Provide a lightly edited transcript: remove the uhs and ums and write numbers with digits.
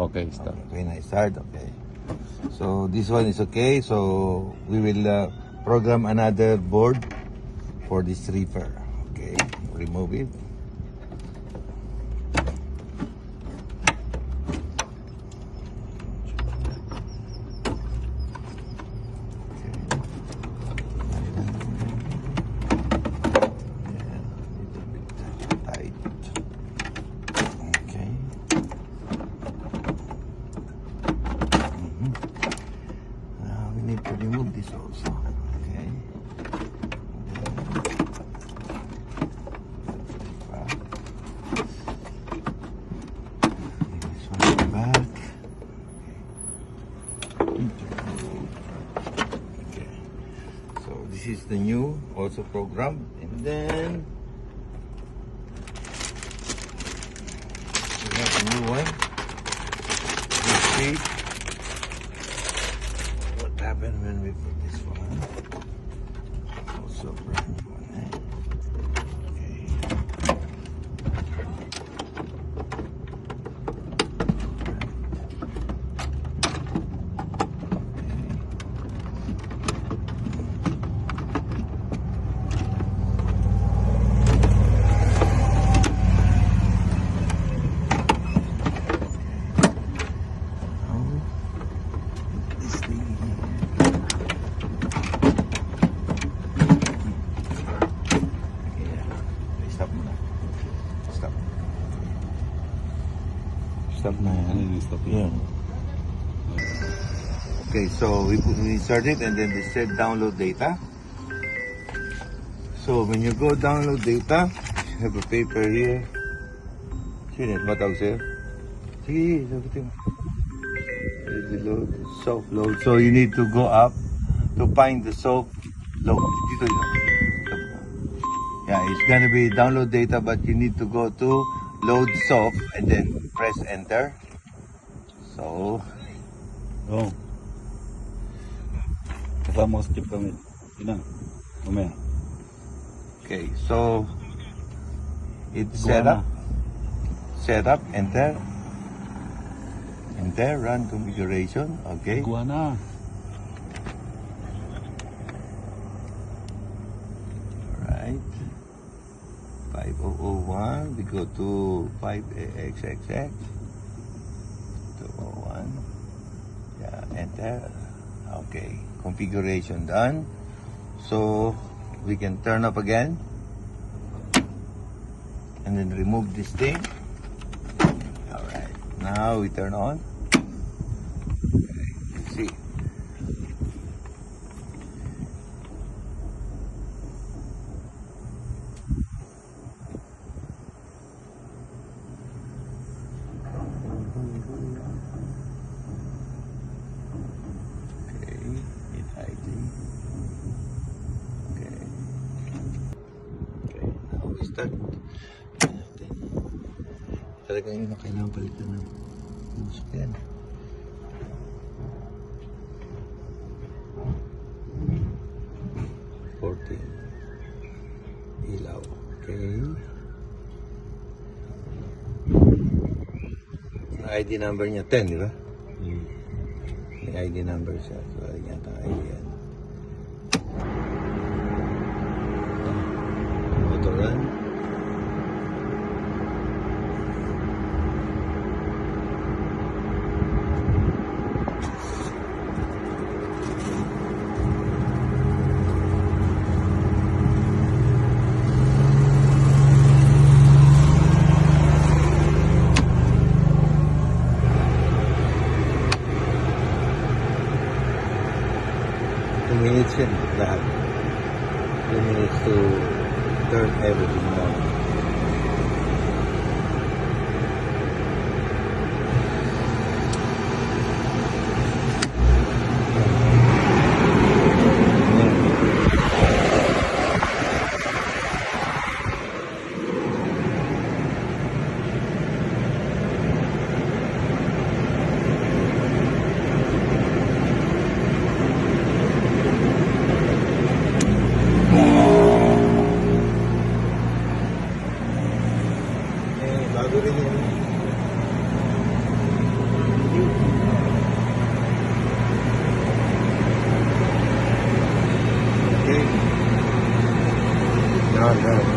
Okay, start. Okay, when I start, okay. So this one is okay. So we will program another board for this reefer. Okay, remove it. Remove this also. Okay. This one back. Okay. So this is the new also program, and then we have a new one. Let's see what happened when we put this one. Also brand new one. Okay. Stop na yan. Stop Yeah. Okay, so we insert it and then they said download data. So when you go download data, you have a paper here. Sino ito? Matawag sa'yo? Sige, sagutin mo. Ready load, soft load. So you need to go up to find the soft load. Dito. Yeah, it's gonna be download data, but you need to go to load soft and then press enter. So, Oh. Kasama ko skip kami. Yun na. Mamaya. okay, so it's Gawa set up, enter, run configuration. Okay, Gawa na. alright. 5001, we go to 5xxx 201. Yeah, enter. Okay, configuration done. So we can turn up again and then remove this thing. Alright, now we turn on. Okay, let's see. Start. Talagang yun ang kailangan palitan ng usok yan. Ilaw. Okay. Ang ID number niya 10, di ba? May ID number siya. So, yan ang ID yan. Auto run. Minutes yan, lahat. 2 minutes to turn everything on. Ah,